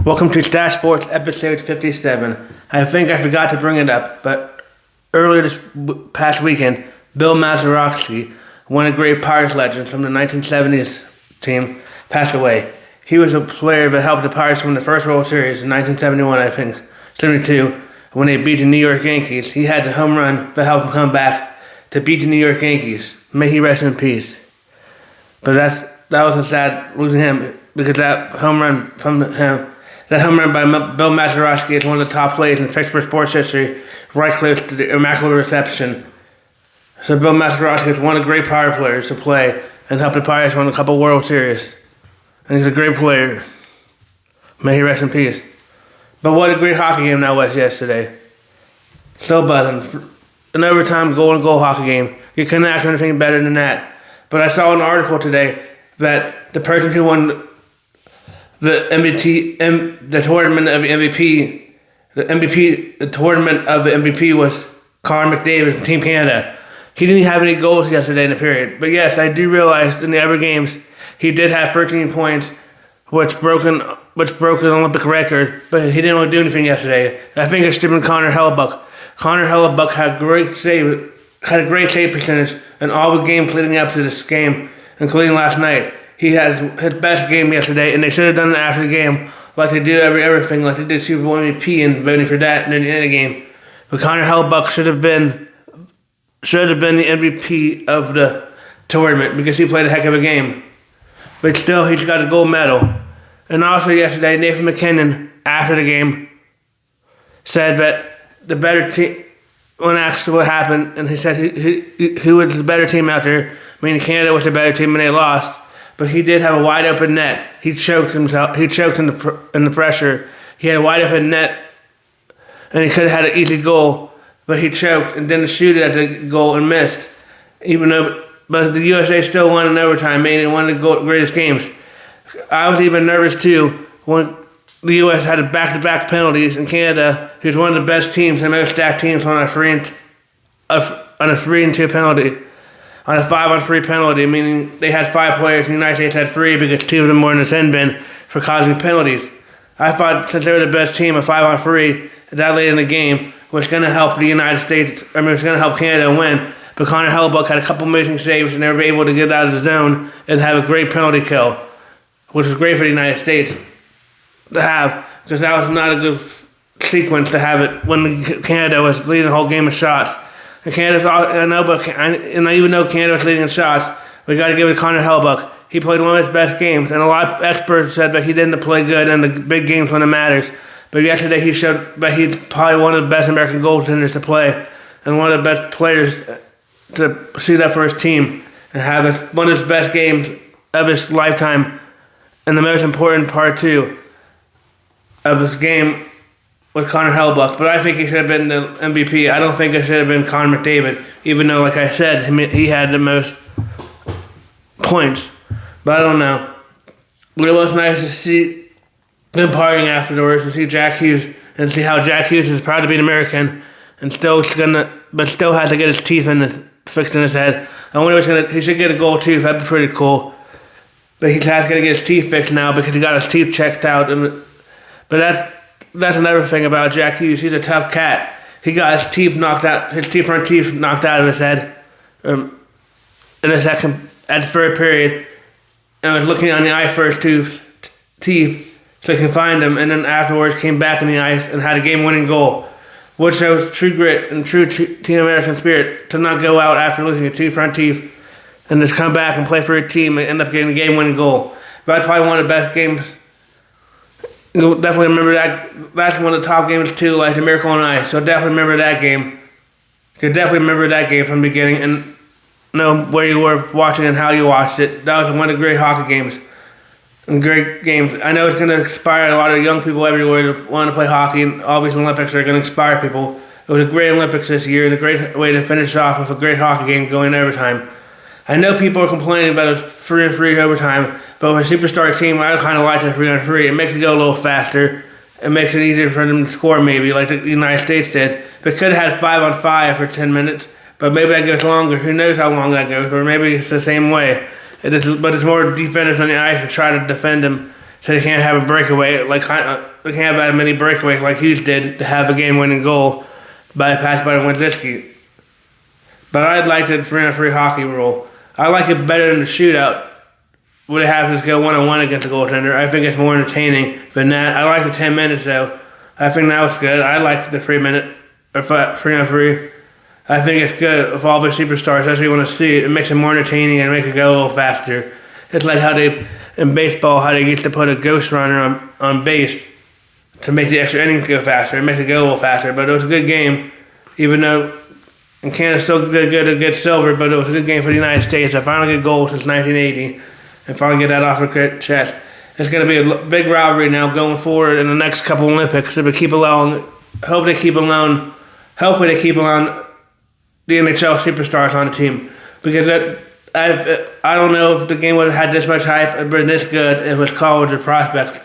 Welcome to Stache Sports episode 57. I think I forgot to bring it up, but earlier this past weekend, Bill Mazeroski, one of the great Pirates legends from the 1970s team, passed away. He was a player that helped the Pirates win the first World Series in 1971, I think, 72, when they beat the New York Yankees. He had the home run that helped him come back to beat the New York Yankees. May he rest in peace. But that was a sad losing him, because that home run by Bill Mazeroski is one of the top plays in Pittsburgh sports history, right close to the Immaculate Reception. So Bill Mazeroski is one of the great Pirate players to play and help the Pirates win a couple World Series. And he's a great player. May he rest in peace. But what a great hockey game that was yesterday. Still buzzing. An overtime goal hockey game. You couldn't ask for anything better than that. But I saw an article today that the person who won the tournament of the MVP was Connor McDavid from Team Canada. He didn't have any goals yesterday in the period. But yes, I do realize in the other games he did have 13 points, which broke an Olympic record, but he didn't really do anything yesterday. I think it's been Connor Hellebuyck. Connor Hellebuyck had a great save percentage in all the games leading up to this game, including last night. He had his best game yesterday, and they should have done it after the game, like they do everything, like they did Super Bowl MVP and voting for that in the end of the game. But Connor Hellebuyck should have been the MVP of the tournament because he played a heck of a game. But still, he's got a gold medal. And also yesterday, Nathan McKinnon, after the game, said that the better team, when asked what happened, and he said who was the better team out there, meaning Canada was the better team and they lost. But he did have a wide open net. He choked himself. He choked in the pressure. He had a wide open net, and he could have had an easy goal, but he choked and didn't shoot it at the goal and missed. But the USA still won in overtime, meaning one of the greatest games. I was even nervous too when the US had back-to-back penalties, and Canada, who's one of the best teams and most stacked teams, on a 3-2 penalty. On a 5-on-3 penalty, meaning they had 5 players and the United States had 3 because 2 of them were in the sin bin for causing penalties. I thought since they were the best team, a 5-on-3 that late in the game was going to help the United States, was going to help Canada win. But Connor Hellebuyck had a couple amazing saves and they were able to get out of the zone and have a great penalty kill, which was great for the United States to have, because that was not a good sequence to have it when Canada was leading the whole game of shots. And I even know Canada was leading in shots, we got to give it to Connor Hellebuyck. He played one of his best games, and a lot of experts said that he didn't play good in the big games when it matters. But yesterday he showed that he's probably one of the best American goaltenders to play, and one of the best players to see that for his team, and have one of his best games of his lifetime. And the most important part too of his game with Connor Hellebuyck, but I think he should have been the MVP. I don't think it should have been Connor McDavid, even though, like I said, he had the most points. But I don't know. But it was nice to see them partying afterwards and see Jack Hughes and see how Jack Hughes is proud to be an American and still has to get his teeth fixed in his head. I wonder he should get a gold tooth. That'd be pretty cool. But he has to get his teeth fixed now because he got his teeth checked out. But that's another thing about Jack Hughes. He's a tough cat. He got his front teeth knocked out of his head at the third period, and was looking on the ice for his teeth so he can find them, and then afterwards came back on the ice and had a game-winning goal, which shows true grit and true Team American spirit to not go out after losing your 2 front teeth and just come back and play for your team and end up getting a game-winning goal. But that's probably one of the best games. You'll definitely remember that. That's one of the top games too, like the Miracle on Ice. So definitely remember that game. You definitely remember that game from the beginning and know where you were watching and how you watched it. That was one of the great hockey games and great games. I know it's going to inspire a lot of young people everywhere to want to play hockey, and all these Olympics are going to inspire people. It was a great Olympics this year and a great way to finish off with a great hockey game going overtime. I know people are complaining about a 3-on-3 overtime, but with a superstar team, I kind of like the 3-on-3. It makes it go a little faster. It makes it easier for them to score, maybe, like the United States did. They could have had 5-on-5 for 10 minutes, but maybe that goes longer. Who knows how long that goes, or maybe it's the same way. But it's more defenders on the ice to try to defend them so they can't have a breakaway they can't have that many breakaways like Hughes did to have a game-winning goal by a pass by Wenzinski. But I'd like the 3-on-3 hockey rule. I like it better than the shootout, where they have to go 1-on-1 against the goaltender. I think it's more entertaining than that. I like the 10 minutes though. I think that was good. I like the 3-minute or 3-on-3. I think it's good with all the superstars, especially when you want to see it. It makes it more entertaining and makes it go a little faster. It's like how they, in baseball, how they get to put a ghost runner on base to make the extra innings go faster. It makes it go a little faster. But it was a good game, even though Canada still did good to get silver, but it was a good game for the United States. I finally get gold since 1980 and finally get that off the chest. It's going to be a big rivalry now going forward in the next couple Olympics. If they keep allowing, hopefully they keep allowing the NHL superstars on the team, because I don't know if the game would have had this much hype and been this good if it was college or prospects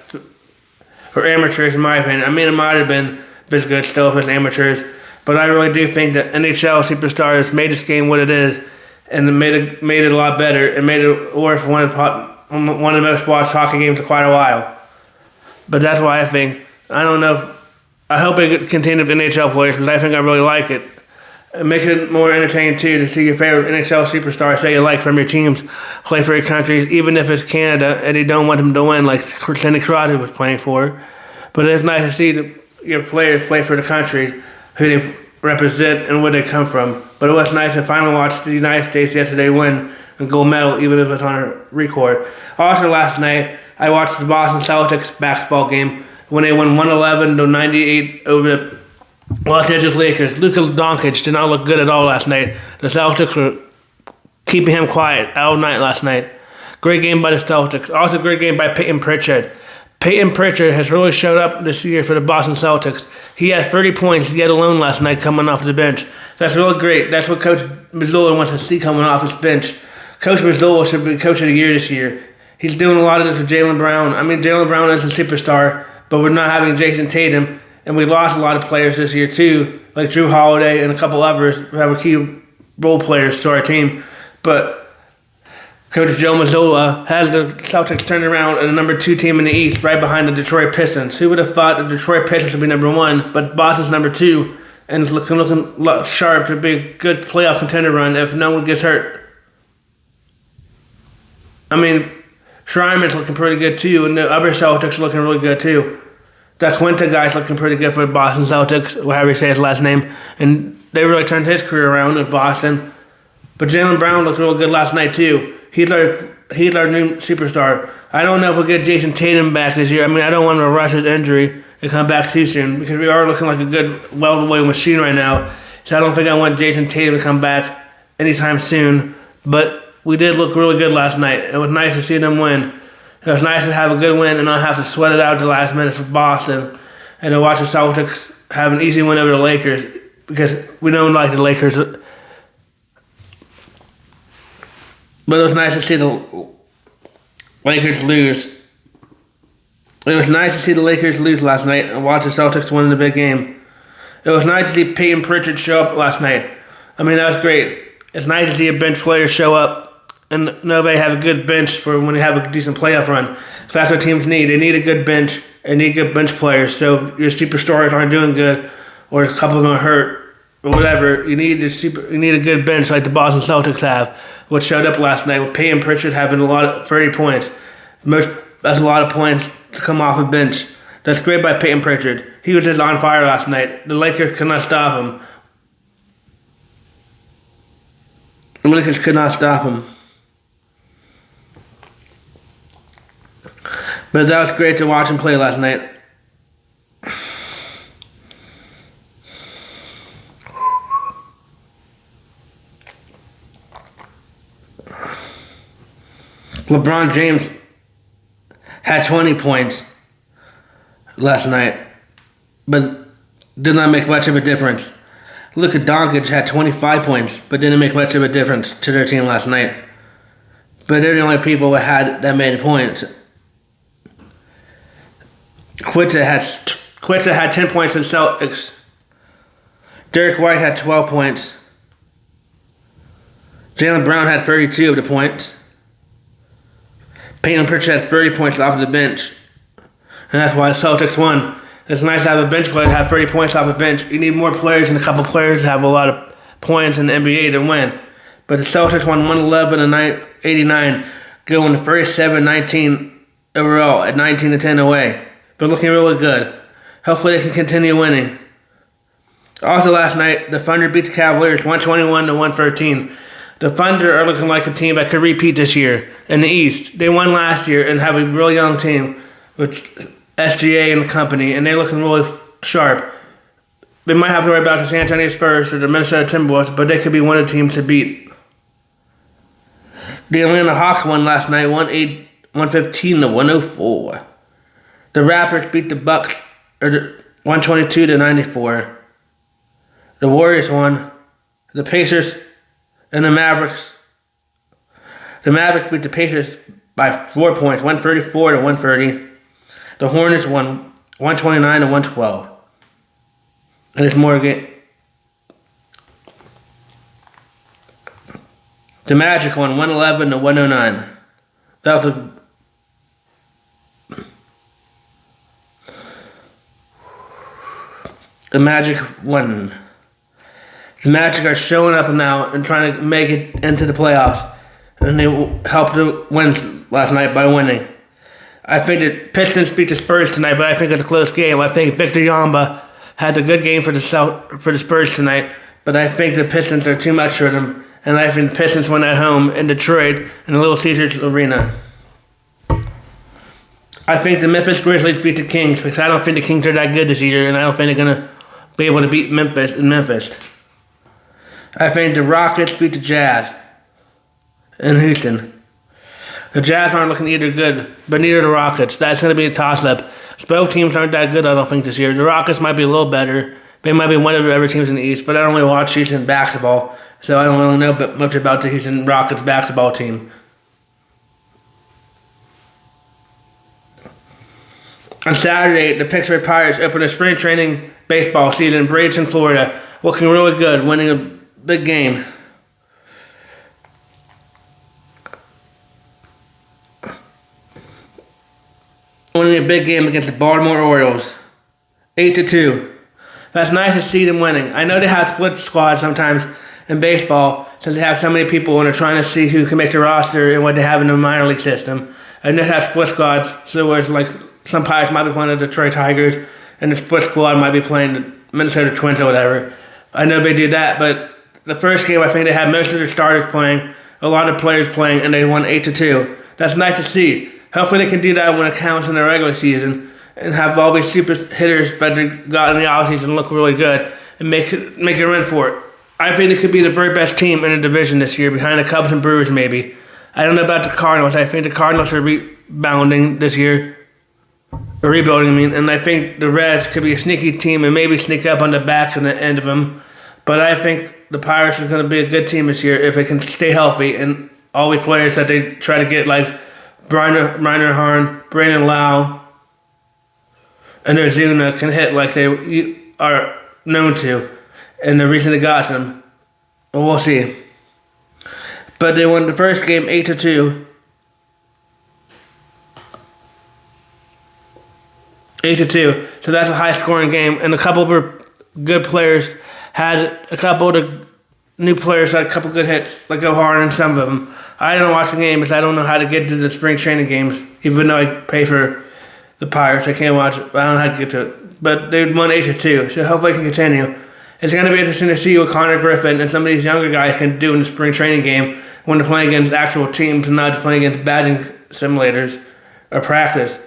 or amateurs, in my opinion. I mean, it might have been this good still if it's amateurs, but I really do think that NHL superstars made this game what it is, and made it a lot better and made it worth one of the most watched hockey games in quite a while. But that's why I think. I don't know. I hope it continues with NHL players, because I think I really like it. It makes it more entertaining too to see your favorite NHL superstar say you like from your teams play for your country, even if it's Canada and you don't want them to win, like Sidney Crosby was playing for. But it's nice to see your players play for the country who they represent and where they come from. But it was nice to finally watch the United States yesterday win a gold medal, even if it's on a record. Also last night, I watched the Boston Celtics basketball game when they won 111-98 over the Los Angeles Lakers. Luka Doncic did not look good at all last night. The Celtics were keeping him quiet all night last night. Great game by the Celtics. Also great game by Peyton Pritchard. Peyton Pritchard has really showed up this year for the Boston Celtics. He had 30 points yet alone last night coming off the bench. That's really great. That's what Coach Mazzulla wants to see coming off his bench. Coach Mazzulla should be Coach of the Year this year. He's doing a lot of this with Jaylen Brown. I mean, Jaylen Brown is a superstar, but we're not having Jason Tatum. And we lost a lot of players this year too, like Drew Holiday and a couple others who have key role players to our team. But Coach Joe Mazzulla has the Celtics turned around and the number 2 team in the East, right behind the Detroit Pistons. Who would have thought the Detroit Pistons would be number 1, but Boston's number 2, and it's looking sharp to be a good playoff contender run if no one gets hurt. I mean, Schreiman's looking pretty good too, and the other Celtics are looking really good too. That Quinta guy's looking pretty good for the Boston Celtics, however you say his last name. And they really turned his career around in Boston. But Jaylen Brown looked real good last night, too. He's our new superstar. I don't know if we'll get Jason Tatum back this year. I mean, I don't want to rush his injury and come back too soon, because we are looking like a good, well-oiled machine right now. So I don't think I want Jason Tatum to come back anytime soon. But we did look really good last night. It was nice to see them win. It was nice to have a good win and not have to sweat it out the last minutes of Boston, and to watch the Celtics have an easy win over the Lakers, because we don't like the Lakers. But it was nice to see the Lakers lose. It was nice to see the Lakers lose last night and watch the Celtics win the big game. It was nice to see Peyton Pritchard show up last night. I mean, that was great. It's nice to see a bench player show up and know they have a good bench for when they have a decent playoff run. So that's what teams need. They need a good bench. They need good bench players. So your superstars aren't doing good, or a couple of them are hurt, or whatever. You need a good bench like the Boston Celtics have, which showed up last night with Peyton Pritchard having a lot of 30 points. That's a lot of points to come off a bench. That's great by Peyton Pritchard. He was just on fire last night. The Lakers could not stop him. The Lakers could not stop him. But that was great to watch him play last night. LeBron James had 20 points last night, but did not make much of a difference. Luka Doncic had 25 points, but didn't make much of a difference to their team last night. But they're the only people that had that many points. Quinta had 10 points for the Celtics. Derek White had 12 points. Jaylen Brown had 32 of the points. Peyton Pritchard had 30 points off the bench. and that's why the Celtics won. It's nice to have a bench player to have 30 points off a bench. You need more players and a couple players to have a lot of points in the NBA to win. But the Celtics won 111 and 89, going the first 7-19 overall at 19-10 away. They're looking really good. Hopefully they can continue winning. Also last night, the Thunder beat the Cavaliers 121-113. The Thunder are looking like a team that could repeat this year in the East. They won last year and have a really young team with SGA and the company, and they're looking really sharp. They might have to worry about the San Antonio Spurs or the Minnesota Timberwolves, but they could be one of the teams to beat. The Atlanta Hawks won last night 115-104. The Raptors beat the Bucks 122-94. The Warriors won. The Pacers and the Mavericks. The Mavericks beat the Pacers by 4 points, 134-130. The Hornets won 129-112. And there's more game. The Magic won 111-109. That was the Magic won. The Magic are showing up now and trying to make it into the playoffs. And they helped to win last night by winning. I think the Pistons beat the Spurs tonight, but I think it's a close game. I think Victor Yamba had a good game for the Spurs tonight, but I think the Pistons are too much for them. And I think the Pistons won at home in Detroit in the Little Caesars Arena. I think the Memphis Grizzlies beat the Kings because I don't think the Kings are that good this year, and I don't think they're going to be able to beat Memphis in Memphis. I think the Rockets beat the Jazz in Houston. The Jazz aren't looking either good, but neither are the Rockets. That's going to be a toss-up. Both teams aren't that good, I don't think, this year. The Rockets might be a little better. They might be one of the other teams in the East, but I don't really watch Houston basketball, so I don't really know much about the Houston Rockets basketball team. On Saturday, the Pittsburgh Pirates opened a spring training baseball season in Bradenton, Florida, looking really good, winning a big game. Winning a big game against the Baltimore Orioles, 8-2. That's nice to see them winning. I know they have split squads sometimes in baseball since they have so many people and they're trying to see who can make the roster and what they have in the minor league system. And they have split squads, so it's like some Pirates might be playing the Detroit Tigers and the split squad might be playing the Minnesota Twins or whatever. I know they did that, but the first game I think they had most of their starters playing, a lot of players playing, and they won 8-2. That's nice to see. Hopefully they can do that when it counts in the regular season and have all these super hitters that they got in the offseason look really good and make a run for it. I think it could be the very best team in the division this year, behind the Cubs and Brewers maybe. I don't know about the Cardinals. I think the Cardinals are rebounding this year. Or rebuilding, and I think the Reds could be a sneaky team and maybe sneak up on the back and the end of them. But I think the Pirates are going to be a good team this year if they can stay healthy and all the players that they try to get, like Reiner Harn, Brandon Lau, and Ozuna can hit like they are known to, and the reason they got them. But we'll see. But they won the first game 8-2. 8-2. So that's a high-scoring game, and a couple of good players had a couple of the new players had a couple good hits, like O'Hara and some of them. I didn't watch the game because I don't know how to get to the spring training games, even though I pay for the Pirates. I can't watch it, but I don't know how to get to it. But they won 8-2, so hopefully I can continue. It's going to be interesting to see what Connor Griffin and some of these younger guys can do in the spring training game when they're playing against actual teams and not just playing against batting simulators or practice.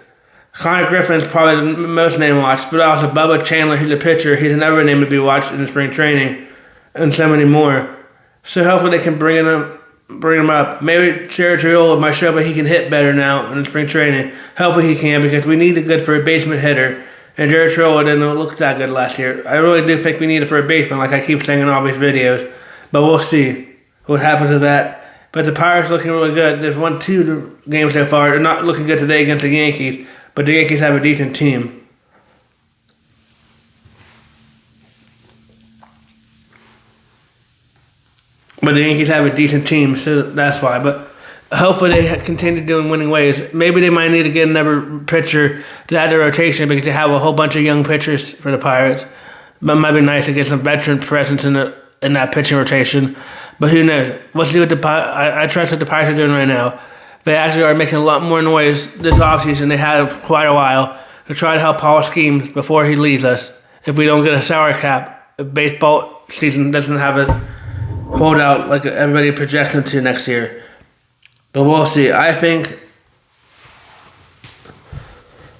Connor Griffin's probably the most name watched, but also Bubba Chandler, he's a pitcher. He's another name to be watched in the spring training, and so many more. So hopefully they can bring him up. Maybe Jared Triola might show, but he can hit better now in the spring training. Hopefully he can, because we need a good first baseman hitter, and Jared Triola didn't look that good last year. I really do think we need a first baseman, like I keep saying in all these videos, but we'll see what happens to that. But the Pirates looking really good. They've won 2 games so far. They're not looking good today against the Yankees, but the Yankees have a decent team. So that's why. But Hopefully they continue doing winning ways. Maybe they might need to get another pitcher to add to rotation because they have a whole bunch of young pitchers for the Pirates. But it might be nice to get some veteran presence in that pitching rotation. But who knows? We'll see what I trust what the Pirates are doing right now. They actually are making a lot more noise this offseason than they had for quite a while to try to help Paul Schemes before he leaves us. If we don't get a salary cap, if baseball season doesn't have a holdout like everybody projects them to next year. But we'll see. I think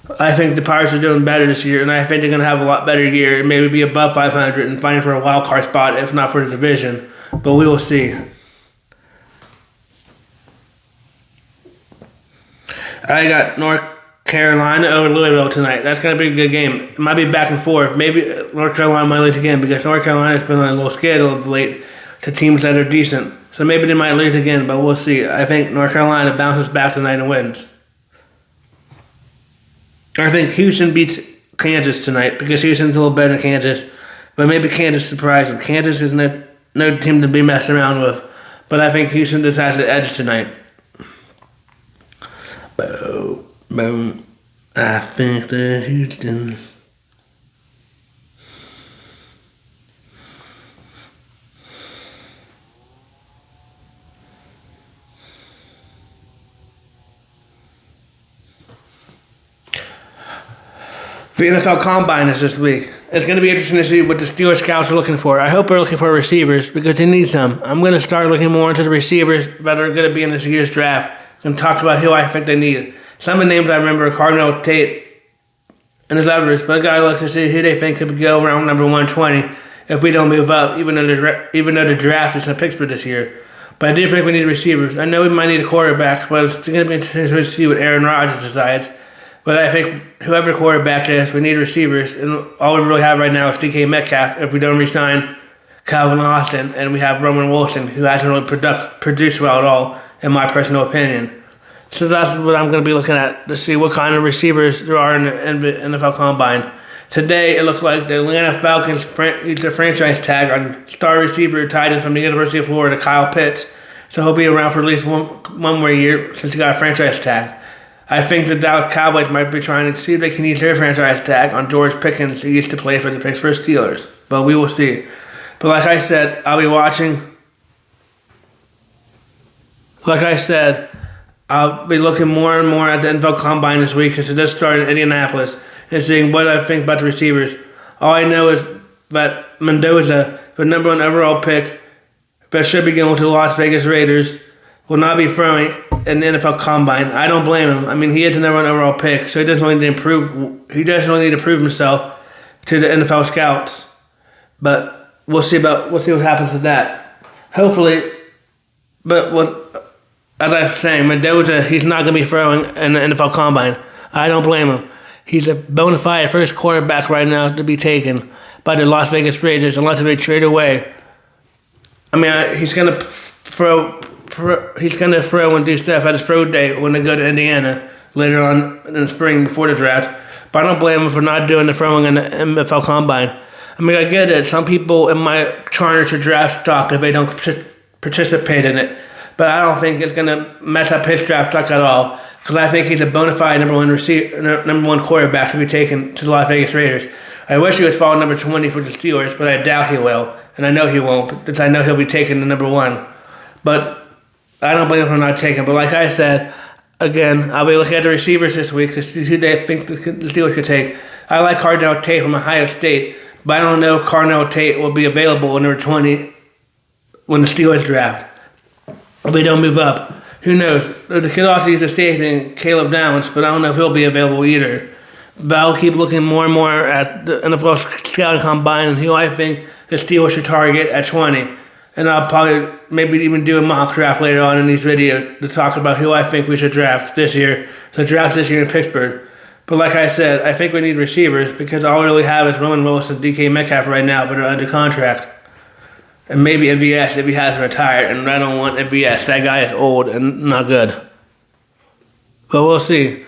the Pirates are doing better this year, and I think they're going to have a lot better year and maybe be above 500 and fighting for a wild card spot, if not for the division. But we will see. I got North Carolina over Louisville tonight. That's going to be a good game. It might be back and forth. Maybe North Carolina might lose again because North Carolina's been on a little schedule of late to teams that are decent. So maybe they might lose again, but we'll see. I think North Carolina bounces back tonight and wins. I think Houston beats Kansas tonight because Houston's a little better than Kansas. But maybe Kansas surprises them. Kansas is no team to be messing around with. But I think Houston just has the edge tonight. Boom, boom. I think the Houston. The NFL Combine is this week. It's going to be interesting to see what the Steelers scouts are looking for. I hope they're looking for receivers because they need some. I'm going to start looking more into the receivers that are going to be in this year's draft and talk about who I think they need. Some of the names I remember are Cardinal Tate and there's others, but I got to look to see who they think could go around number 120 if we don't move up, even though the draft is in Pittsburgh this year. But I do think we need receivers. I know we might need a quarterback, but it's going to be interesting to see what Aaron Rodgers decides. But I think whoever quarterback is, we need receivers. And all we really have right now is DK Metcalf if we don't re-sign Calvin Austin. And we have Roman Wilson, who hasn't really produced well at all, in my personal opinion. So that's what I'm going to be looking at to see what kind of receivers there are in the NFL Combine. Today, it looked like the Atlanta Falcons used a franchise tag on star receiver tight end from the University of Florida, Kyle Pitts. So he'll be around for at least one more year since he got a franchise tag. I think the Dallas Cowboys might be trying to see if they can use their franchise tag on George Pickens, who used to play for the Pittsburgh Steelers. But we will see. But like I said, I'll be watching. Like I said, I'll be looking more and more at the NFL Combine this week since it just started in Indianapolis and seeing what I think about the receivers. All I know is that Mendoza, the number 1 overall pick, that should be going to the Las Vegas Raiders, will not be throwing in the NFL Combine. I don't blame him. I mean, he is the number 1 overall pick, so he doesn't really need to improve. He doesn't really need to prove himself to the NFL scouts. But we'll see what happens with that. Hopefully, as I was saying, Mendoza, he's not going to be throwing in the NFL Combine. I don't blame him. He's a bona fide first quarterback right now to be taken by the Las Vegas Raiders unless they trade away. I mean, he's going to throw. He's going to throw and do stuff at his pro day when they go to Indiana later on in the spring before the draft. But I don't blame him for not doing the throwing in the NFL Combine. I mean, I get it. Some people in my tarnish your draft stock if they don't participate in it. But I don't think it's going to mess up his draft stock at all because I think he's a bona fide number 1 quarterback to be taken to the Las Vegas Raiders. I wish he would fall number 20 for the Steelers, but I doubt he will. And I know he won't because I know he'll be taken to number 1. But I don't blame him for not taking. But like I said, again, I'll be looking at the receivers this week to see who they think the Steelers could take. I like Cardinal Tate from Ohio State, but I don't know if Cardinal Tate will be available in number 20 when the Steelers draft. If they don't move up. Who knows? The kid also used a safety in Caleb Downs, but I don't know if he'll be available either. But I'll keep looking more and more at the NFL Scouting Combine and who I think the Steelers should target at 20. And I'll probably maybe even do a mock draft later on in these videos to talk about who I think we should draft this year. So draft this year in Pittsburgh. But like I said, I think we need receivers because all we really have is Roman Wilson and DK Metcalf right now, but are under contract. And maybe MVS if he hasn't retired. And I don't want MVS. That guy is old and not good. But we'll see.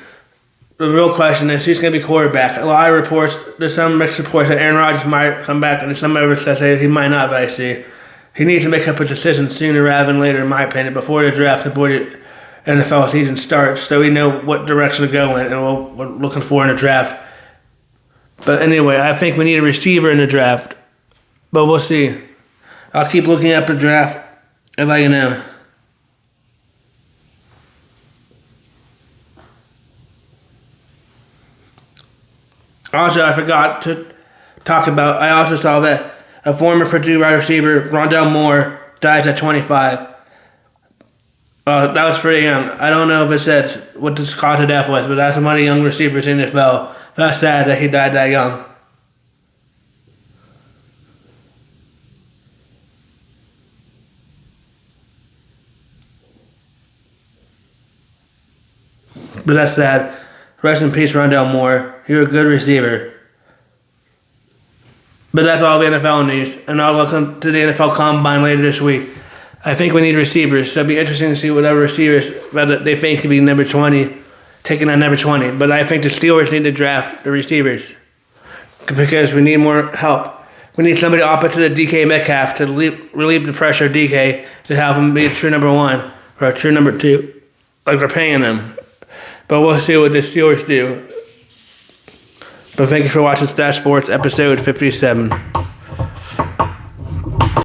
The real question is who's going to be quarterback. A lot of reports, there's some mixed reports that Aaron Rodgers might come back, and there's some others that say he might not, but I see. He needs to make up a decision sooner rather than later, in my opinion, before the draft and NFL season starts, so we know what direction to go in and what we're looking for in the draft. But anyway, I think we need a receiver in the draft. But we'll see. I'll keep looking up the draft and let you know. Also, I forgot to talk about, I also saw that a former Purdue wide receiver, Rondell Moore, dies at 25. That was pretty young. I don't know if it says what the cause of death was, but that's one of the young receivers in the NFL. That's sad that he died that young. But that's sad. Rest in peace, Rondell Moore. You're a good receiver. But that's all the NFL news. And I'll look to the NFL Combine later this week. I think we need receivers. So it'll be interesting to see whatever receivers that they think could be number 20, taking on number 20. But I think the Steelers need to draft the receivers because we need more help. We need somebody opposite of DK Metcalf to relieve the pressure of DK to have him be a true number 1 or a true number 2, like we're paying them. But we'll see what the Steelers do. But thank you for watching Stache Sports episode 57.